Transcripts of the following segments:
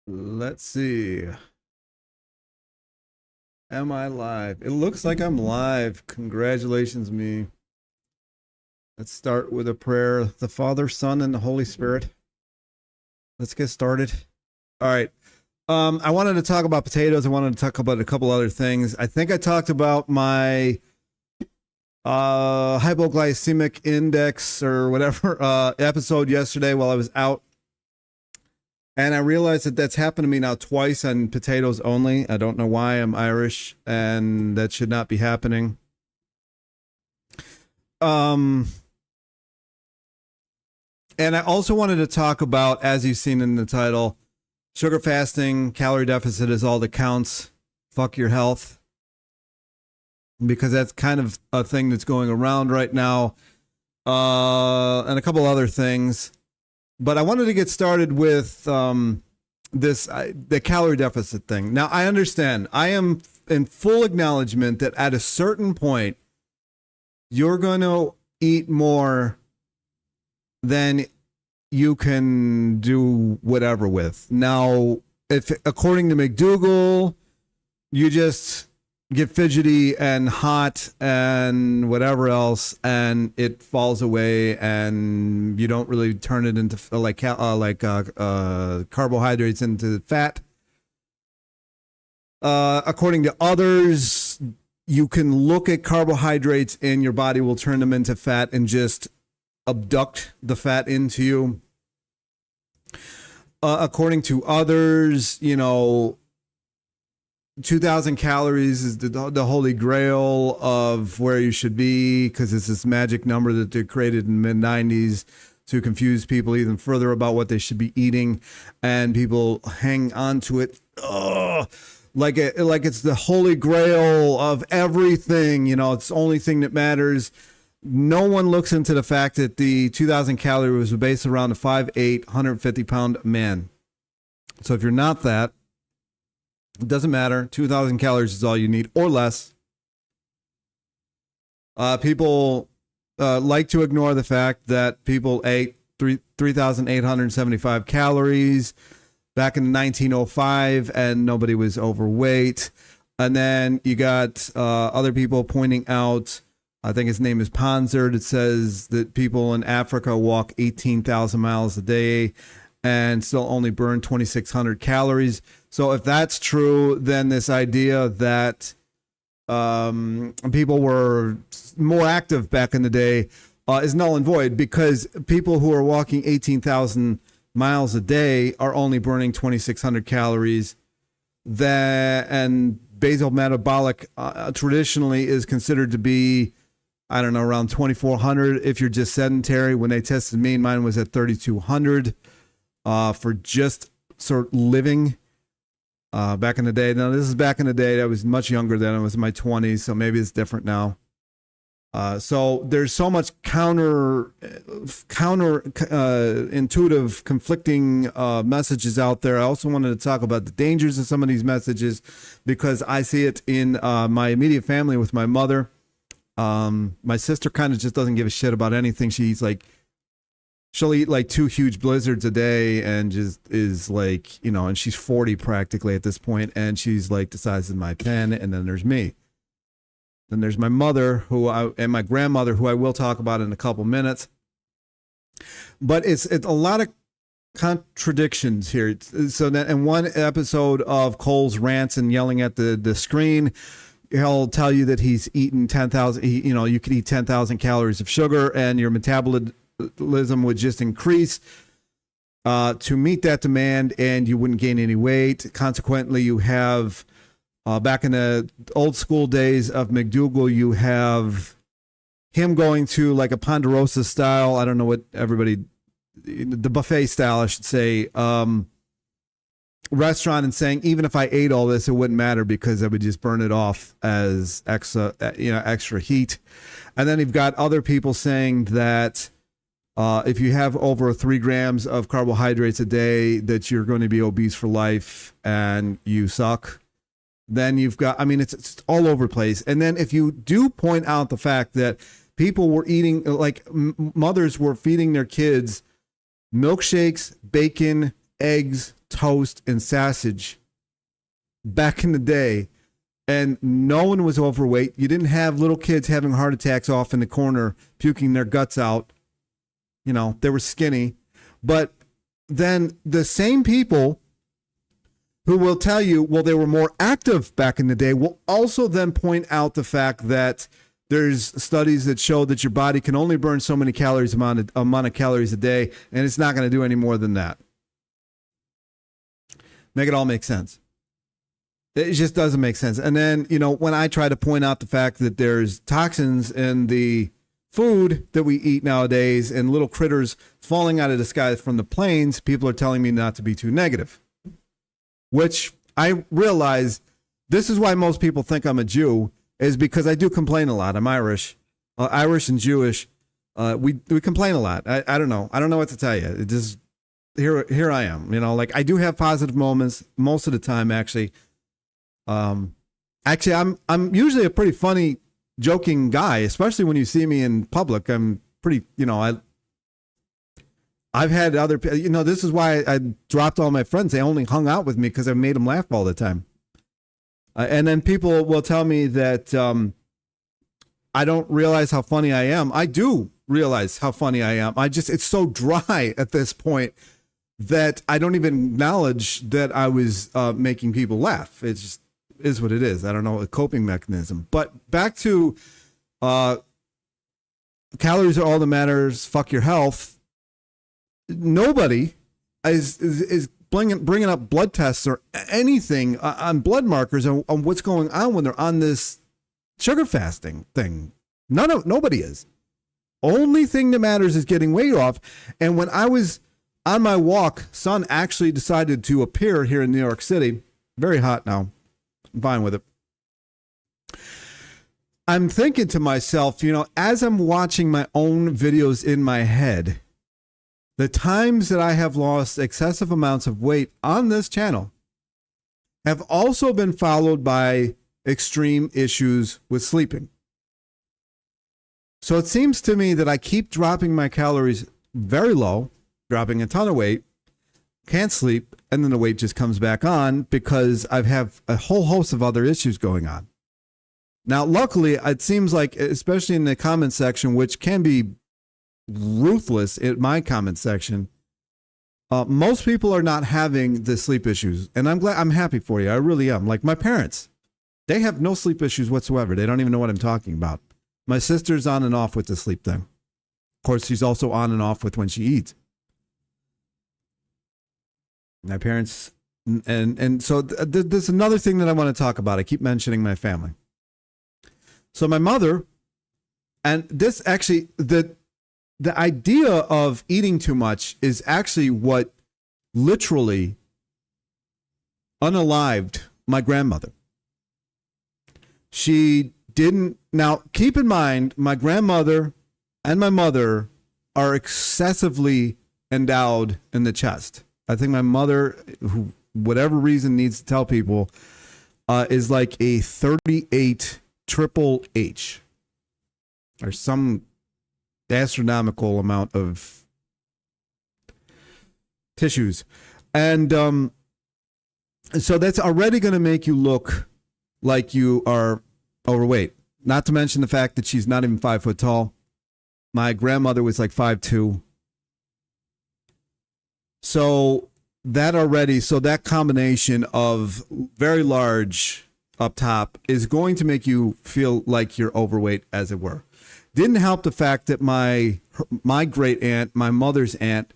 Let's see. Am I live? It looks like I'm live. Congratulations, me. Let's start with a prayer. The Father, Son, and the Holy Spirit. Let's get started. All right. I wanted to talk about potatoes. I wanted to talk about a couple other things. I think I talked about my hypoglycemic index or whatever episode yesterday while I was out. And I realized that that's happened to me now twice on potatoes only. I don't know why. I'm Irish, and that should not be happening. And I also wanted to talk about, as you've seen in the title, sugar fasting, calorie deficit is all that counts. Fuck your health. Because that's kind of a thing that's going around right now. And a couple other things. But I wanted to get started with the calorie deficit thing. Now, I understand. I am in full acknowledgement that at a certain point, you're going to eat more than you can do whatever with. Now, if according to McDougall, you just get fidgety and hot and whatever else, and it falls away, and you don't really turn it into carbohydrates into fat. According to others, you can look at carbohydrates and your body will turn them into fat and just abduct the fat into you. According to others, 2,000 calories is the holy grail of where you should be, because it's this magic number that they created in the mid-90s to confuse people even further about what they should be eating, and people hang on to it like it's the holy grail of everything. It's the only thing that matters. No one looks into the fact that the 2,000 calories was based around a 5'8", 150-pound man. So if you're not that, it doesn't matter. 2,000 calories is all you need, or less. People like to ignore the fact that people ate 3,875 calories back in 1905, and nobody was overweight. And then you got other people pointing out, I think his name is Ponzer, that says that people in Africa walk 18,000 miles a day and still only burn 2,600 calories. So if that's true, then this idea that people were more active back in the day is null and void, because people who are walking 18,000 miles a day are only burning 2,600 calories. And basal metabolic traditionally is considered to be, I don't know, around 2,400 if you're just sedentary. When they tested me, mine was at 3,200 for just sort of living. Back in the day. Now, this is back in the day. I was much younger then. I was in my 20s, so maybe it's different now. So there's so much counter intuitive, conflicting messages out there. I also wanted to talk about the dangers of some of these messages, because I see it in my immediate family with my mother. My sister kind of just doesn't give a shit about anything. She'll eat like 2 huge blizzards a day, and just is like, and she's 40 practically at this point, and she's like the size of my pen. And then there's me. Then there's my mother, and my grandmother, who I will talk about in a couple minutes. But it's a lot of contradictions here. So that in one episode of Cole's rants and yelling at the screen, he'll tell you that he's eaten 10,000. You could eat 10,000 calories of sugar, and your metabolism would just increase to meet that demand, and you wouldn't gain any weight. Consequently, you have back in the old school days of McDougall, you have him going to like a Ponderosa style, I don't know what the buffet style, I should say, restaurant, and saying, even if I ate all this, it wouldn't matter because I would just burn it off as extra heat. And then you've got other people saying that if you have over 3 grams of carbohydrates a day, that you're going to be obese for life and you suck. Then you've got, it's all over the place. And then if you do point out the fact that people were eating, like mothers were feeding their kids milkshakes, bacon, eggs, toast, and sausage back in the day, and no one was overweight. You didn't have little kids having heart attacks off in the corner, puking their guts out. You know, they were skinny. But then the same people who will tell you, well, they were more active back in the day, will also then point out the fact that there's studies that show that your body can only burn so many calories, amount of calories a day, and it's not going to do any more than that. Make it all make sense. It just doesn't make sense. And then, you know, when I try to point out the fact that there's toxins in the food that we eat nowadays and little critters falling out of the sky from the planes, people are telling me not to be too negative, which I realize this is why most people think I'm a Jew, is because I do complain a lot. I'm Irish, Irish and Jewish. We complain a lot. I don't know. I don't know what to tell you. It just, here I am, you know, like I do have positive moments most of the time, actually. Actually, I'm usually a pretty funny, joking guy, especially when you see me in public. I'm pretty, you know, I've had other, you know, this is why I dropped all my friends. They only hung out with me because I made them laugh all the time. And then people will tell me that I don't realize how funny I am. I do realize how funny I am. It's so dry at this point that I don't even acknowledge that I was making people laugh. It just is what it is. I don't know, a coping mechanism. But back to calories are all that matters. Fuck your health. Nobody is bringing up blood tests or anything on blood markers on what's going on when they're on this sugar fasting thing. Nobody is. Only thing that matters is getting weight off. And when I was on my walk, sun actually decided to appear here in New York City. Very hot now. I'm fine with it. I'm thinking to myself, you know, as I'm watching my own videos in my head, the times that I have lost excessive amounts of weight on this channel have also been followed by extreme issues with sleeping. So it seems to me that I keep dropping my calories very low, dropping a ton of weight, can't sleep, and then the weight just comes back on because I have a whole host of other issues going on. Now, luckily, it seems like, especially in the comment section, which can be ruthless in my comment section, most people are not having the sleep issues. And I'm happy for you. I really am. Like my parents, they have no sleep issues whatsoever. They don't even know what I'm talking about. My sister's on and off with the sleep thing. Of course, she's also on and off with when she eats. My parents, and so there's another thing that I want to talk about. I keep mentioning my family. So my mother, and this actually, the idea of eating too much is actually what literally unalived my grandmother. She didn't, now keep in mind, my grandmother and my mother are excessively endowed in the chest. I think my mother, who whatever reason needs to tell people, is like a 38 triple H or some astronomical amount of tissues. And so that's already going to make you look like you are overweight. Not to mention the fact that she's not even 5 foot tall. My grandmother was like 5'2". So that combination of very large up top is going to make you feel like you're overweight, as it were. Didn't help the fact that my great aunt, my mother's aunt,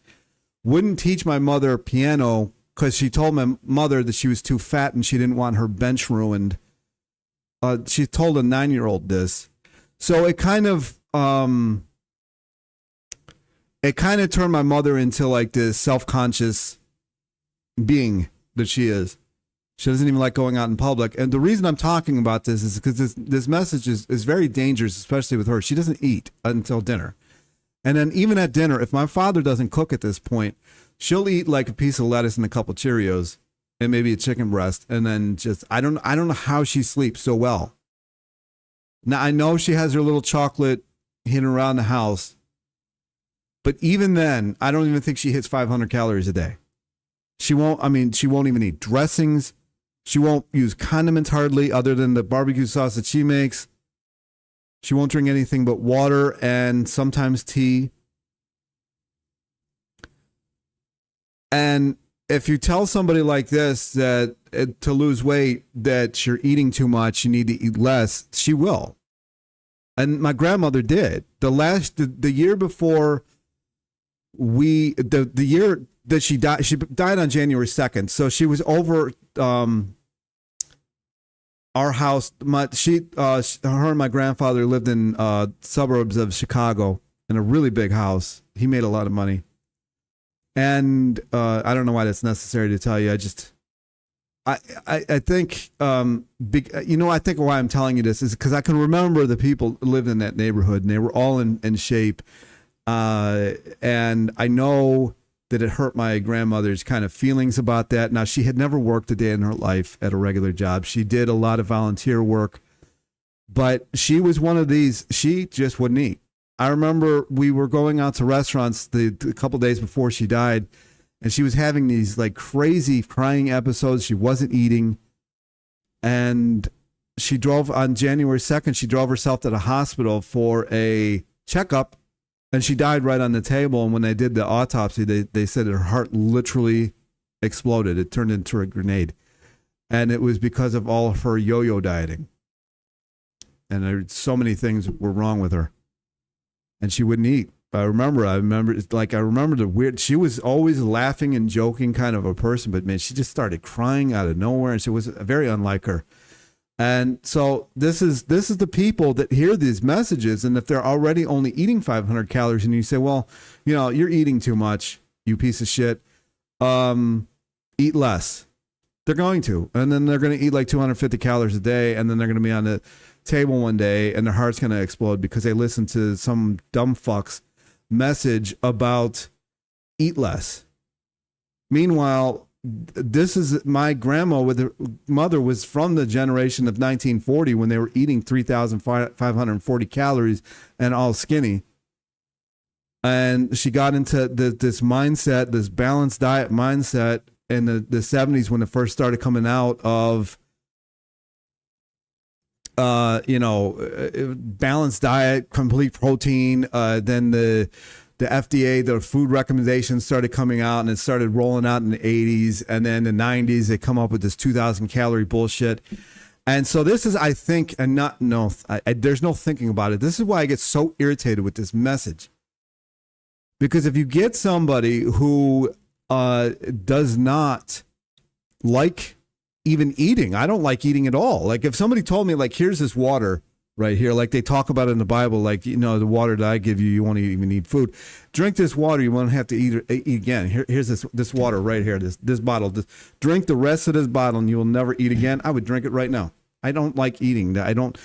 wouldn't teach my mother piano because she told my mother that she was too fat and she didn't want her bench ruined. She told a 9-year-old this. So it kind of turned my mother into like this self-conscious being that she is. She doesn't even like going out in public. And the reason I'm talking about this is because this message is very dangerous, especially with her. She doesn't eat until dinner. And then even at dinner, if my father doesn't cook at this point, she'll eat like a piece of lettuce and a couple Cheerios and maybe a chicken breast. And then just, I don't know how she sleeps so well. Now, I know she has her little chocolate hidden around the house, but even then, I don't even think she hits 500 calories a day. She won't even eat dressings. She won't use condiments hardly other than the barbecue sauce that she makes. She won't drink anything but water and sometimes tea. And if you tell somebody like this that to lose weight, that you're eating too much, you need to eat less, she will. And my grandmother did. The year before the year that she died on January 2nd. So she was over our house. Her and my grandfather lived in suburbs of Chicago in a really big house. He made a lot of money. And I don't know why that's necessary to tell you. I think, I think why I'm telling you this is because I can remember the people who lived in that neighborhood, and they were all in shape. And I know that it hurt my grandmother's kind of feelings about that. Now, she had never worked a day in her life at a regular job. She did a lot of volunteer work, but she was one of these, she just wouldn't eat. I remember we were going out to restaurants the couple days before she died, and she was having these like crazy crying episodes. She wasn't eating. And she drove on January 2nd, she drove herself to the hospital for a checkup, and she died right on the table. And when they did the autopsy, they said her heart literally exploded. It turned into a grenade. And it was because of all of her yo-yo dieting. And so many things were wrong with her. And she wouldn't eat. I remember the weird, she was always laughing and joking kind of a person, but man, she just started crying out of nowhere, and she was very unlike her. And so this is the people that hear these messages, and if they're already only eating 500 calories, and you say, well, you're eating too much, you piece of shit, eat less. They're going to, and then they're going to eat like 250 calories a day, and then they're going to be on the table one day, and their heart's going to explode because they listened to some dumb fuck's message about eat less. Meanwhile, this is my mother was from the generation of 1940 when they were eating 3,540 calories and all skinny. And she got into this mindset, this balanced diet mindset in the 70s when it first started coming out of balanced diet, complete protein. Then the FDA, the food recommendations started coming out, and it started rolling out in the 80s. And then in the 90s, they come up with this 2,000 calorie bullshit. And so this is, I think, there's no thinking about it. This is why I get so irritated with this message. Because if you get somebody who does not like even eating, I don't like eating at all. Like if somebody told me, like, here's this water right here, like they talk about it in the Bible, like, the water that I give you, you won't even need food. Drink this water, you won't have to eat again. Here's this water right here, this bottle. Drink the rest of this bottle and you will never eat again. I would drink it right now. I don't like eating. I don't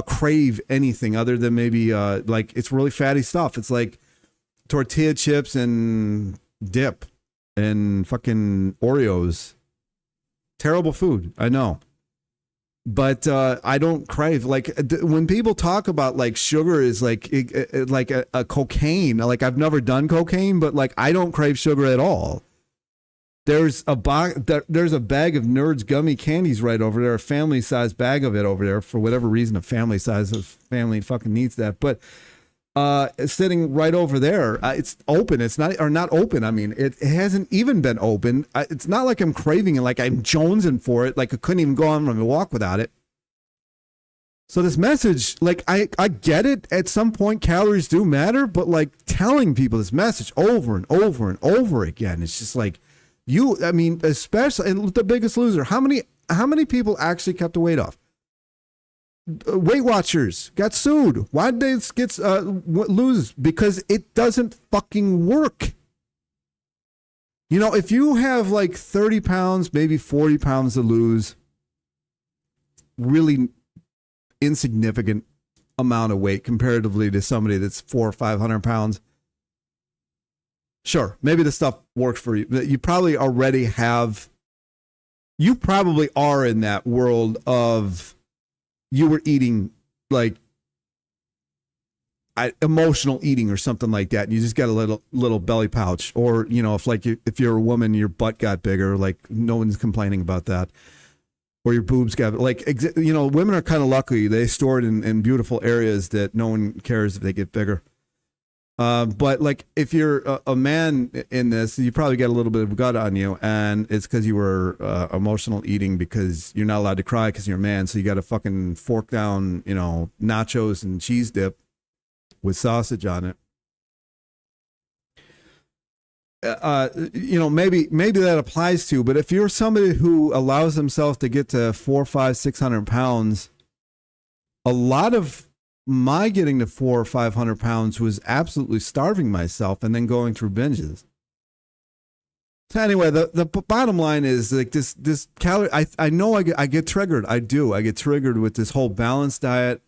crave anything other than maybe like it's really fatty stuff. It's like tortilla chips and dip and fucking Oreos. Terrible food, I know. But I don't crave, like when people talk about like sugar is like a cocaine, like I've never done cocaine, but like I don't crave sugar at all. There's a bag of Nerds gummy candies right over there, a family size bag of it over there for whatever reason, a family size of family fucking needs that. But it's sitting right over there. It's open. It's not open. I mean, it hasn't even been open. It's not like I'm craving it, like I'm jonesing for it. Like I couldn't even go on a walk without it. So this message, like I get it. At some point, calories do matter, but like telling people this message over and over and over again, it's just like especially in The Biggest Loser. How many people actually kept the weight off? Weight Watchers got sued. Why did they get lose? Because it doesn't fucking work. If you have like 30 pounds, maybe 40 pounds to lose, really insignificant amount of weight comparatively to somebody that's 400 or 500 pounds. Sure, maybe the stuff works for you. You probably are in that world of you were eating like emotional eating or something like that. And you just got a little belly pouch, or, you know, if you're a woman, your butt got bigger, like no one's complaining about that. Or your boobs got, like, you know, women are kind of lucky. They store it in beautiful areas that no one cares if they get bigger. But like if you're a man in this, you probably get a little bit of gut on you, and it's because you were emotional eating because you're not allowed to cry because you're a man. So you got to fucking fork down, you know, nachos and cheese dip with sausage on it. You know, maybe that applies to, but if you're somebody who allows himself to get to 400, 500, 600 pounds, a lot of my getting to 400 or 500 pounds was absolutely starving myself and then going through binges. So anyway, the bottom line is like this calorie. I know I get triggered. I get triggered with this whole balanced diet,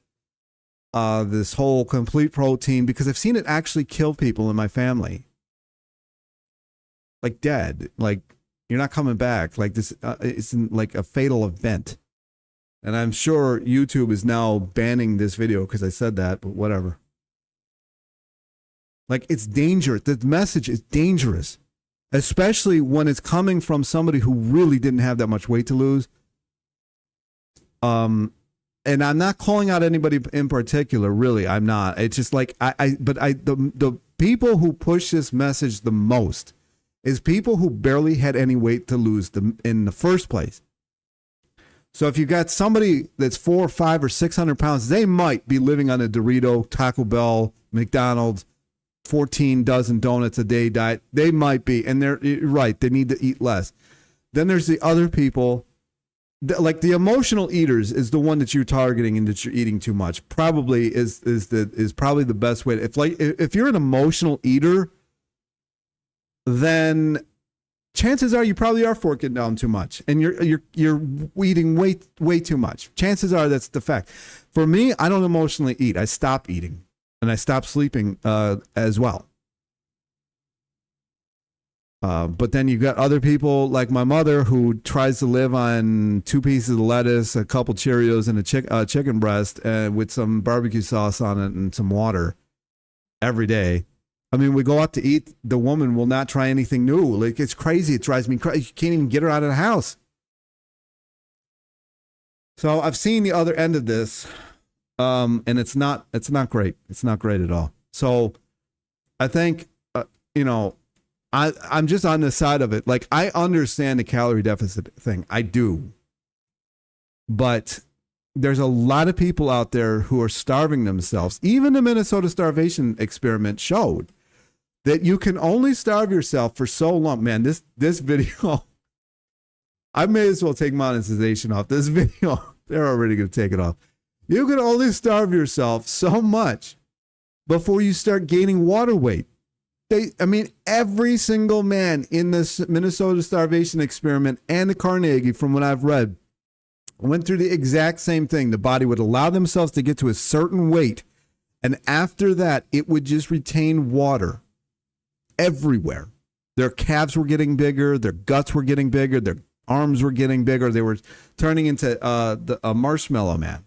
this whole complete protein, because I've seen it actually kill people in my family. Like dead, like you're not coming back. Like this, it's like a fatal event. And I'm sure YouTube is now banning this video because I said that, but whatever. Like it's dangerous. The message is dangerous, especially when it's coming from somebody who really didn't have that much weight to lose. And I'm not calling out anybody in particular, really. I'm not. It's just like the people who push this message the most is people who barely had any weight to lose in the first place. So if you got somebody that's 400, 500, or 600 pounds, they might be living on a Dorito, Taco Bell, McDonald's, 14 dozen donuts a day diet. They might be, and they're right. They need to eat less. Then there's the other people, like the emotional eaters is the one that you're targeting and that you're eating too much. Probably is probably the best way. If you're an emotional eater, then chances are you probably are forking down too much, and you're eating way too much. Chances are that's the fact. For me, I don't emotionally eat. I stop eating, and I stop sleeping as well. But then you've got other people like my mother who tries to live on 2 pieces of lettuce, a couple Cheerios, and a chicken breast with some barbecue sauce on it and some water every day. I mean, we go out to eat. The woman will not try anything new. Like, it's crazy. It drives me crazy. You can't even get her out of the house. So I've seen the other end of this, and it's not great. It's not great at all. So I think, you know, I'm just on the side of it. Like, I understand the calorie deficit thing. I do. But there's a lot of people out there who are starving themselves. Even the Minnesota starvation experiment showed that you can only starve yourself for so long. Man, this video, I may as well take monetization off this video. They're already going to take it off. You can only starve yourself so much before you start gaining water weight. Every single man in this Minnesota starvation experiment and the Carnegie, from what I've read, went through the exact same thing. The body would allow themselves to get to a certain weight, and after that, it would just retain water everywhere. Their calves were getting bigger, their guts were getting bigger, their arms were getting bigger. They were turning into a marshmallow man.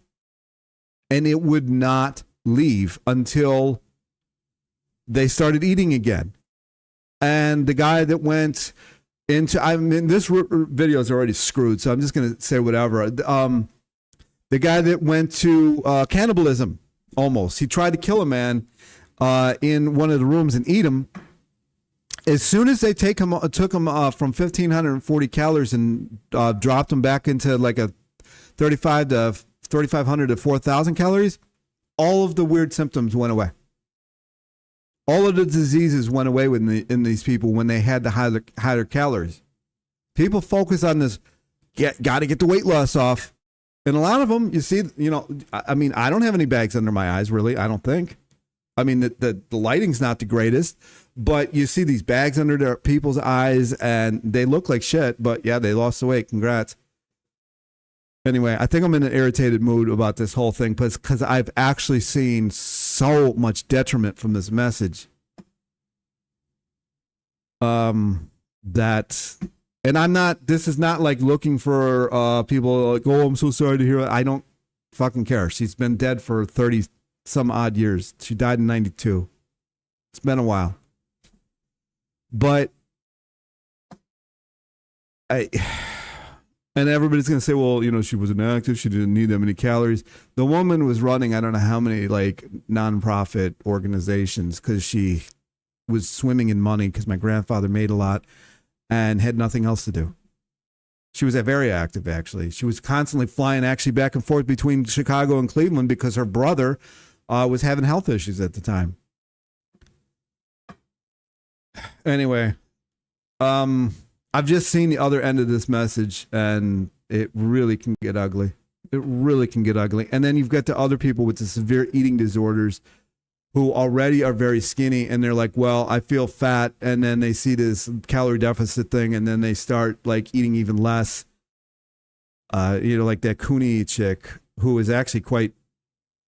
And it would not leave until they started eating again. And the guy that went into, this video is already screwed, so I'm just going to say whatever. The guy that went to cannibalism, almost. He tried to kill a man in one of the rooms and eat him. As soon as they took him from 1,540 calories and dropped him back into like a 3,500 to 4,000 calories, all of the weird symptoms went away. All of the diseases went away in these people when they had the higher calories. People focus on this, got to get the weight loss off. And a lot of them, you see, you know, I mean, I don't have any bags under my eyes, really. I don't think. I mean, the lighting's not the greatest, but you see these bags under their people's eyes and they look like shit, but yeah, they lost the weight. Congrats. Anyway, I think I'm in an irritated mood about this whole thing because I've actually seen so much detriment from this message. This is not like looking for people like, oh, I'm so sorry to hear it. I don't fucking care. She's been dead for 30 some odd years. She died in 92. It's been a while. But and everybody's going to say, well, you know, she was an active. She didn't need that many calories. The woman was running, I don't know how many like nonprofit organizations because she was swimming in money because my grandfather made a lot and had nothing else to do. She was very active, actually. She was constantly flying actually back and forth between Chicago and Cleveland because her brother was having health issues at the time. Anyway, I've just seen the other end of this message, and it really can get ugly. It really can get ugly. And then you've got the other people with the severe eating disorders who already are very skinny, and they're like, well, I feel fat, and then they see this calorie deficit thing, and then they start like eating even less. You know, like that Cooney chick who is actually quite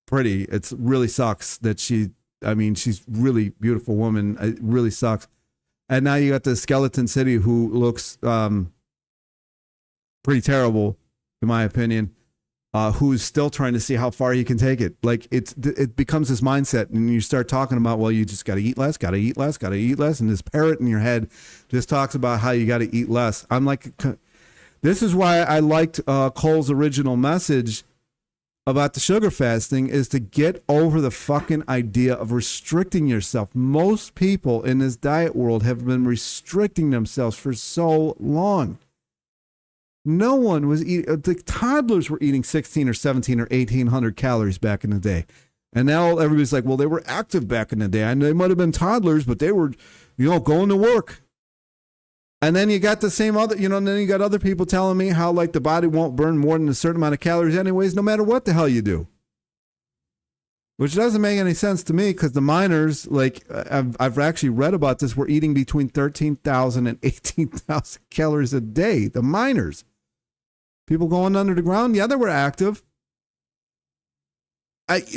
pretty. It really sucks that she's really beautiful woman. It really sucks. And now you got the Skeleton City who looks pretty terrible, in my opinion, who's still trying to see how far he can take it. Like it becomes this mindset, and you start talking about, well, you just got to eat less, got to eat less, got to eat less. And this parrot in your head just talks about how you got to eat less. I'm like, this is why I liked Cole's original message about the sugar fasting, is to get over the fucking idea of restricting yourself. Most people in this diet world have been restricting themselves for so long. No one was eating, the toddlers were eating 16 or 17 or 1800 calories back in the day. And now everybody's like, well, they were active back in the day. And they might have been toddlers, but they were, you know, going to work. And then you got the same other, you know, and then you got other people telling me how like the body won't burn more than a certain amount of calories anyways, no matter what the hell you do. Which doesn't make any sense to me, because the miners, like I've actually read about this, were eating between 13,000 and 18,000 calories a day. The miners. People going under the ground, yeah, they were active.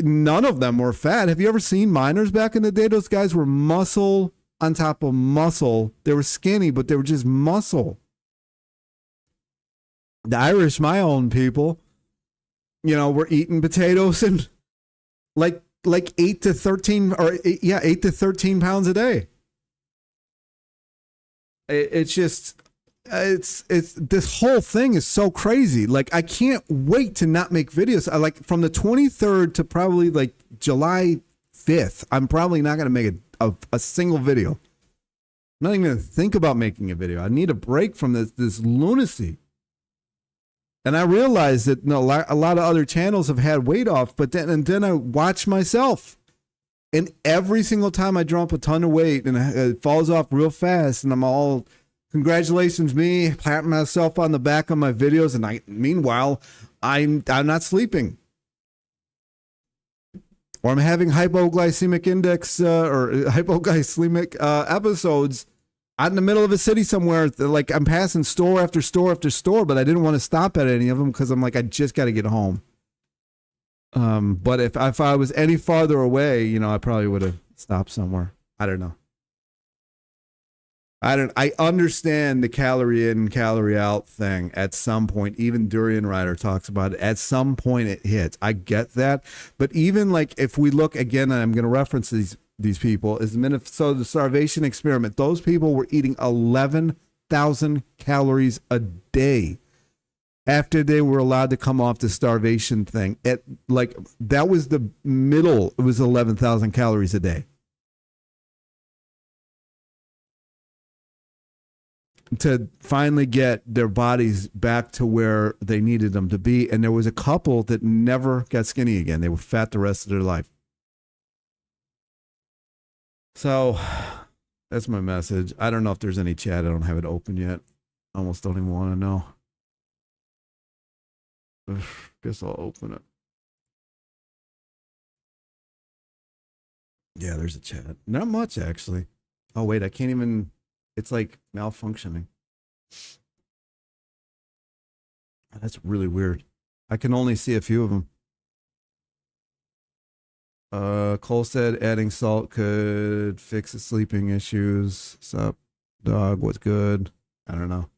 None of them were fat. Have you ever seen miners back in the day? Those guys were muscle on top of muscle. They were skinny, but they were just muscle. The Irish, my own people, you know, were eating potatoes and like 8 to 13 pounds a day. It's just, it's this whole thing is so crazy. Like, I can't wait to not make videos. I like from the 23rd to probably like July 5th. I'm probably not going to make a single video. I'm not even going to think about making a video. I need a break from this lunacy. And I realized that a lot of other channels have had weight off, but then I watch myself. And every single time I drop a ton of weight and it falls off real fast, and I'm all, congratulations me, patting myself on the back of my videos, and meanwhile I'm not sleeping. Or I'm having hypoglycemic index or hypoglycemic episodes out in the middle of a city somewhere. Like, I'm passing store after store after store, but I didn't want to stop at any of them because I'm like, I just got to get home. But if I was any farther away, you know, I probably would have stopped somewhere. I don't know. I understand the calorie in, calorie out thing at some point. Even Durian Rider talks about it. At some point it hits. I get that. But even like if we look again, and I'm going to reference these people, is the Minnesota starvation experiment. Those people were eating 11,000 calories a day after they were allowed to come off the starvation thing. That was the middle. It was 11,000 calories a day. To finally get their bodies back to where they needed them to be. And there was a couple that never got skinny again. They were fat the rest of their life. So that's my message. I don't know if there's any chat. I don't have it open yet. I almost don't even want to know. Guess I'll open it. Yeah, there's a chat. Not much, actually. Oh, wait, I can't even... It's like malfunctioning. That's really weird. I can only see a few of them. Cole said adding salt could fix the sleeping issues. Sup, dog? What's good? I don't know.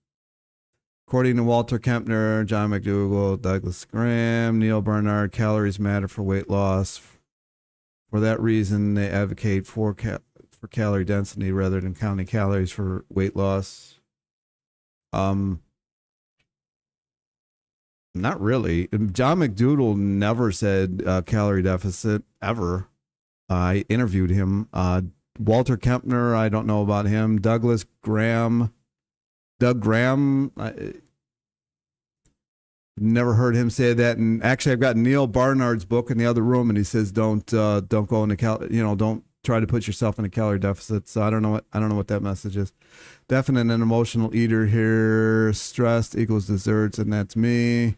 According to Walter Kempner, John McDougall, Douglas Graham, Neil Barnard, calories matter for weight loss. For that reason, they advocate for calorie density rather than counting calories for weight loss. Not really. John McDoodle never said calorie deficit ever. I interviewed him. Walter Kempner, I don't know about him. Doug Graham, I never heard him say that. And actually, I've got Neil Barnard's book in the other room, and he says don't go into don't try to put yourself in a calorie deficit. So I don't know what that message is. Definite and emotional eater here. Stressed equals desserts, and that's me.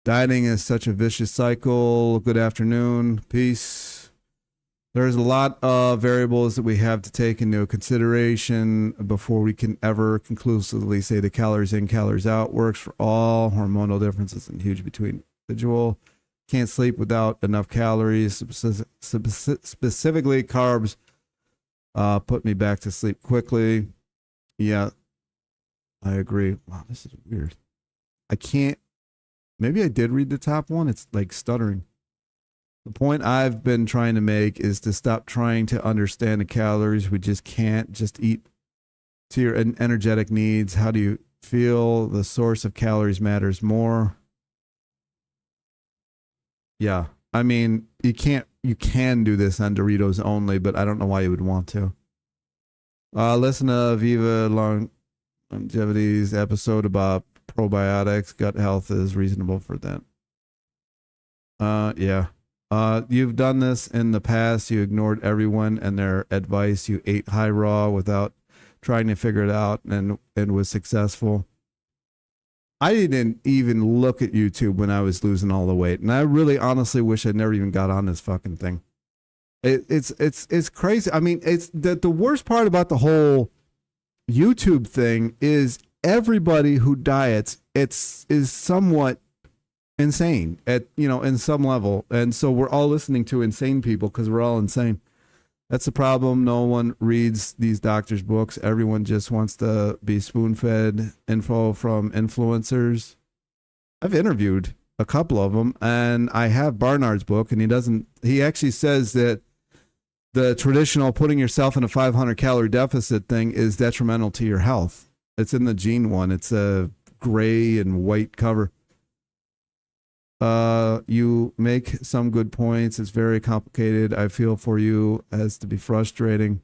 Dieting is such a vicious cycle. Good afternoon. Peace. There's a lot of variables that we have to take into consideration before we can ever conclusively say the calories in, calories out works for all. Hormonal differences are huge between individual. Can't sleep without enough calories. Specifically, carbs put me back to sleep quickly. Yeah, I agree. Wow, this is weird. I can't. Maybe I did read the top one. It's like stuttering. The point I've been trying to make is to stop trying to understand the calories. We just can't just eat to your energetic needs. How do you feel? The source of calories matters more. Yeah. I mean, you can do this on Doritos only, but I don't know why you would want to. Listen to Viva Longevity's episode about probiotics. Gut health is reasonable for that. Yeah. You've done this in the past. You ignored everyone and their advice. You ate high raw without trying to figure it out and was successful. I didn't even look at YouTube when I was losing all the weight. And I really honestly wish I never even got on this fucking thing. It's crazy. I mean, it's the worst part about the whole YouTube thing is everybody who diets, is somewhat insane at, in some level. And so we're all listening to insane people because we're all insane. That's the problem. No one reads these doctors' books. Everyone just wants to be spoon-fed info from influencers. I've interviewed a couple of them, and I have Barnard's book, and he actually says that the traditional putting yourself in a 500 calorie deficit thing is detrimental to your health. It's in the Gene one. It's a gray and white cover. You make some good points. It's very complicated. I feel for you. It has to be frustrating.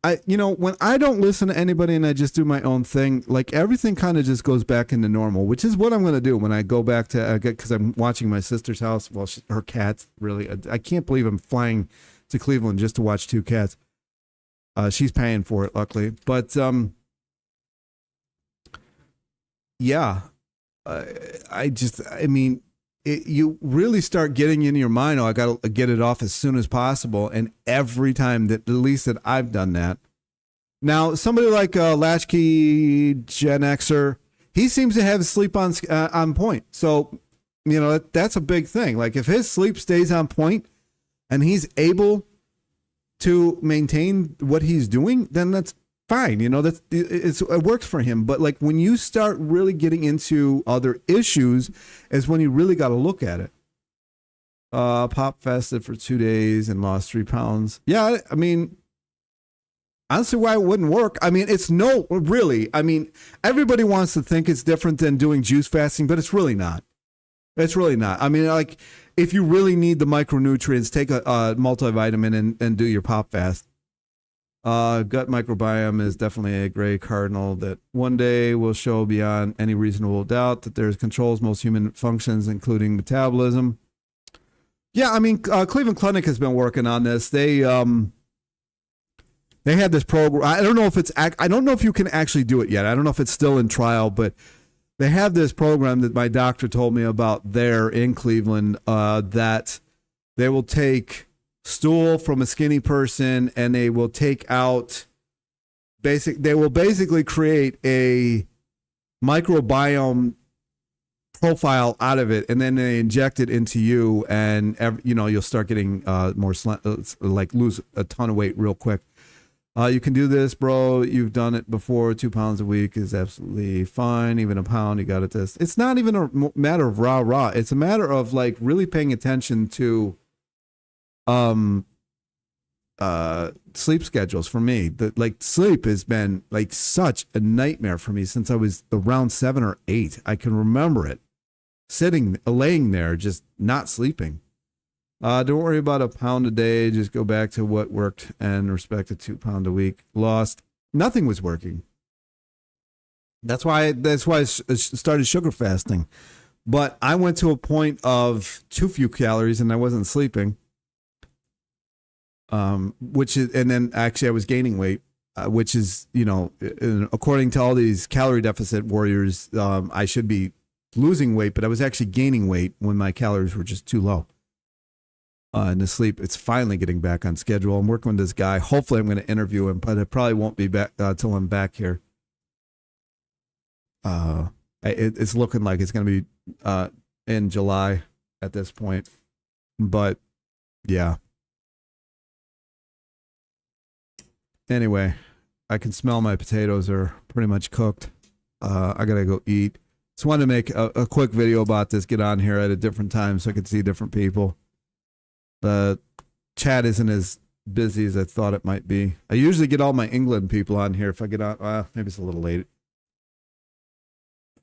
When I don't listen to anybody and I just do my own thing, like everything kind of just goes back into normal, which is what I'm going to do when I go back to, because I'm watching my sister's house. Well, her cats really, I can't believe I'm flying to Cleveland just to watch two cats. She's paying for it, luckily. But, yeah, you really start getting in your mind, I got to get it off as soon as possible. And every time that, at least that I've done that. Now, somebody like Latchkey Gen Xer, he seems to have sleep on point. So, that's a big thing. Like if his sleep stays on point and he's able to maintain what he's doing, then that's fine. It works for him. But like when you start really getting into other issues is when you really got to look at it. Pop fasted for 2 days and lost 3 pounds. Yeah. I mean, I don't see why it wouldn't work. I mean, everybody wants to think it's different than doing juice fasting, but it's really not. It's really not. I mean, like if you really need the micronutrients, take a multivitamin and do your pop fast. Gut microbiome is definitely a gray cardinal that one day will show beyond any reasonable doubt that there's controls most human functions, including metabolism. Yeah, I mean, Cleveland Clinic has been working on this. They had this program. I don't know if you can actually do it yet. I don't know if it's still in trial, but they have this program that my doctor told me about there in Cleveland, that they will take stool from a skinny person and they will take out they will basically create a microbiome profile out of it, and then they inject it into you, and you'll start getting more like lose a ton of weight real quick. You can do this, bro. You've done it before. 2 pounds a week is absolutely fine. Even a pound, you got it. It's not even a matter of rah. It's a matter of like really paying attention to um sleep schedules for me. That like sleep has been like such a nightmare for me since I was around 7 or 8. I can remember it. Laying there, just not sleeping. Don't worry about a pound a day. Just go back to what worked and respect a 2 pound a week. Lost. Nothing was working. That's why I started sugar fasting. But I went to a point of too few calories and I wasn't sleeping. Which is, and then actually I was gaining weight, which is, you know, according to all these calorie deficit warriors, I should be losing weight, but I was actually gaining weight when my calories were just too low. And the sleep, it's finally getting back on schedule. I'm working with this guy. Hopefully I'm going to interview him, but it probably won't be back till I'm back here. It's looking like it's going to be in July at this point. But yeah. Anyway, I can smell my potatoes are pretty much cooked. I got to go eat. Just wanted to make a quick video about this, get on here at a different time so I could see different people. The chat isn't as busy as I thought it might be. I usually get all my England people on here if I get on. Maybe it's a little late.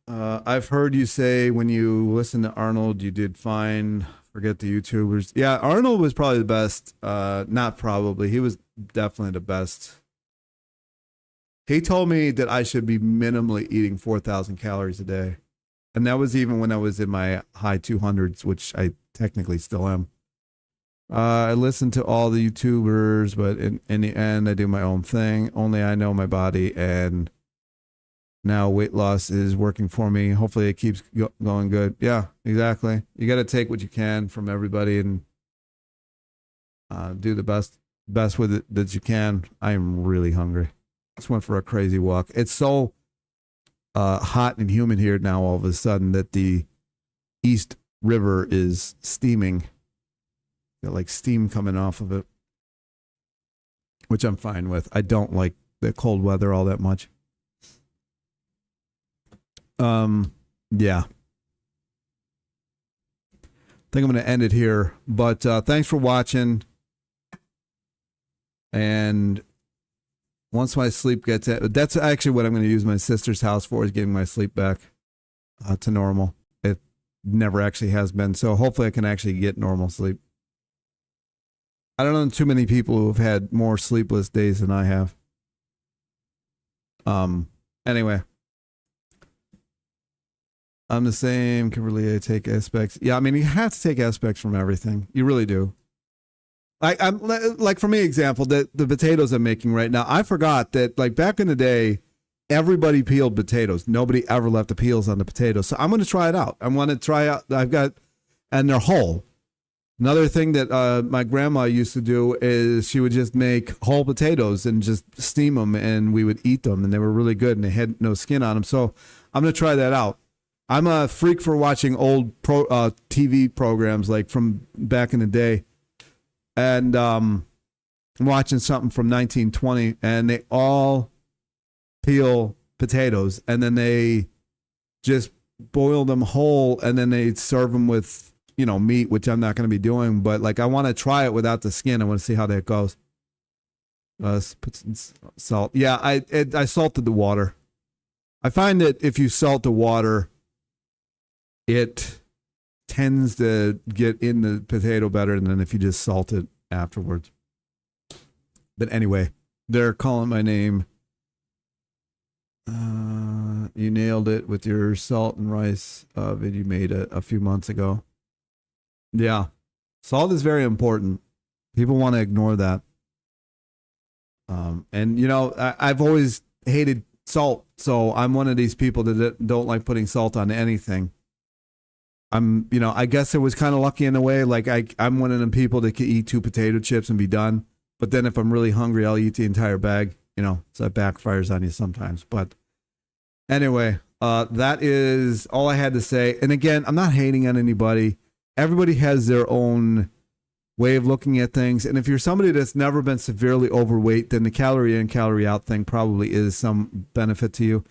I've heard you say when you listen to Arnold, you did fine. Forget the YouTubers. Yeah, Arnold was probably the best. Not probably. He was definitely the best. He told me that I should be minimally eating 4,000 calories a day. And that was even when I was in my high 200s, which I technically still am. I listen to all the YouTubers, but in the end, I do my own thing. Only I know my body, and now weight loss is working for me. Hopefully it keeps going good. Yeah, exactly. You got to take what you can from everybody and do the best with it that you can. I am really hungry. Just went for a crazy walk. It's so hot and humid here now all of a sudden that the East River is steaming. Got like steam coming off of it, which I'm fine with. I don't like the cold weather all that much. Yeah. I think I'm going to end it here, but thanks for watching. And once my sleep gets that's actually what I'm going to use my sister's house for, is getting my sleep back to normal. It never actually has been. So hopefully I can actually get normal sleep. I don't know too many people who have had more sleepless days than I have. Anyway. I'm the same. Kimberly, I take aspects. Yeah, I mean, you have to take aspects from everything. You really do. I'm like, for me, example, the potatoes I'm making right now, I forgot that, like, back in the day, everybody peeled potatoes. Nobody ever left the peels on the potatoes. So I'm going to try it out. I want to try out. And they're whole. Another thing that my grandma used to do is she would just make whole potatoes and just steam them, and we would eat them, and they were really good, and they had no skin on them. So I'm going to try that out. I'm a freak for watching old TV programs, like from back in the day. And I'm watching something from 1920, and they all peel potatoes, and then they just boil them whole, and then they serve them with, you know, meat, which I'm not going to be doing. But like, I want to try it without the skin. I want to see how that goes. Put some salt. Yeah, I salted the water. I find that if you salt the water, it tends to get in the potato better than if you just salt it afterwards. But anyway, they're calling my name. You nailed it with your salt and rice video you made a few months ago. Yeah, salt is very important. People want to ignore that. And you know, I've always hated salt, so I'm one of these people that don't like putting salt on anything. You know, I guess it was kind of lucky in a way. Like I'm one of them people that can eat 2 potato chips and be done. But then if I'm really hungry, I'll eat the entire bag, you know, so it backfires on you sometimes. But anyway, that is all I had to say. And again, I'm not hating on anybody. Everybody has their own way of looking at things. And if you're somebody that's never been severely overweight, then the calorie in, calorie out thing probably is some benefit to you.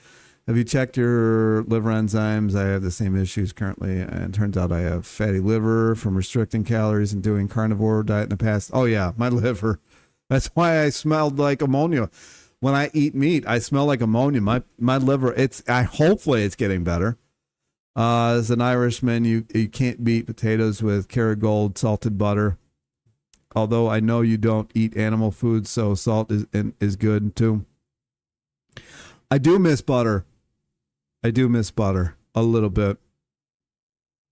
Have you checked your liver enzymes? I have the same issues currently, and it turns out I have fatty liver from restricting calories and doing carnivore diet in the past. Oh yeah, my liver. That's why I smelled like ammonia. When I eat meat, I smell like ammonia. My liver, hopefully it's getting better. As an Irishman, you can't beat potatoes with Kerrygold salted butter. Although I know you don't eat animal food, so salt is good too. I do miss butter. I do miss butter a little bit.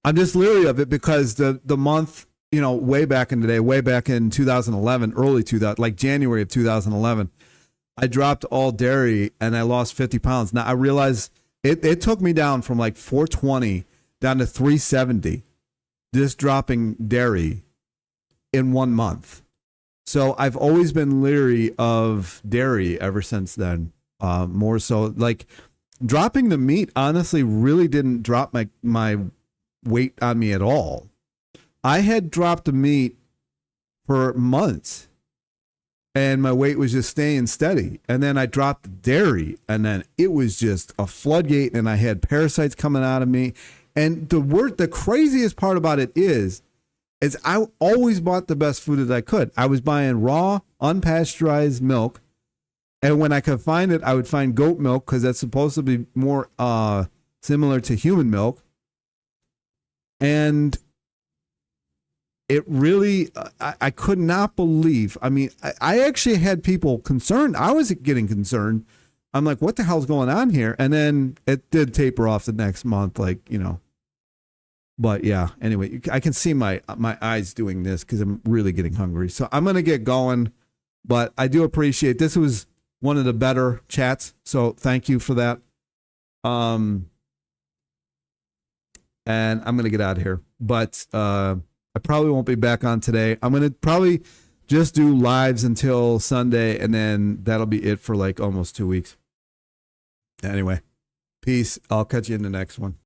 I'm just leery of it because the month, way back in the day, way back in 2011, early 2000, like January of 2011, I dropped all dairy and I lost 50 pounds. Now I realize it took me down from like 420 down to 370, just dropping dairy in 1 month. So I've always been leery of dairy ever since then. More so, like dropping the meat honestly really didn't drop my weight on me at all. I had dropped the meat for months and my weight was just staying steady. And then I dropped the dairy and then it was just a floodgate and I had parasites coming out of me. And the craziest part about it is I always bought the best food that I could. I was buying raw, unpasteurized milk. And when I could find it, I would find goat milk because that's supposed to be more similar to human milk. And it really, I could not believe. I mean, I actually had people concerned. I was getting concerned. I'm like, what the hell's going on here? And then it did taper off the next month, But yeah, anyway, I can see my eyes doing this because I'm really getting hungry. So I'm going to get going. But I do appreciate this. Was one of the better chats. So thank you for that. And I'm going to get out of here. But I probably won't be back on today. I'm going to probably just do lives until Sunday. And then that'll be it for like almost 2 weeks. Anyway, peace. I'll catch you in the next one.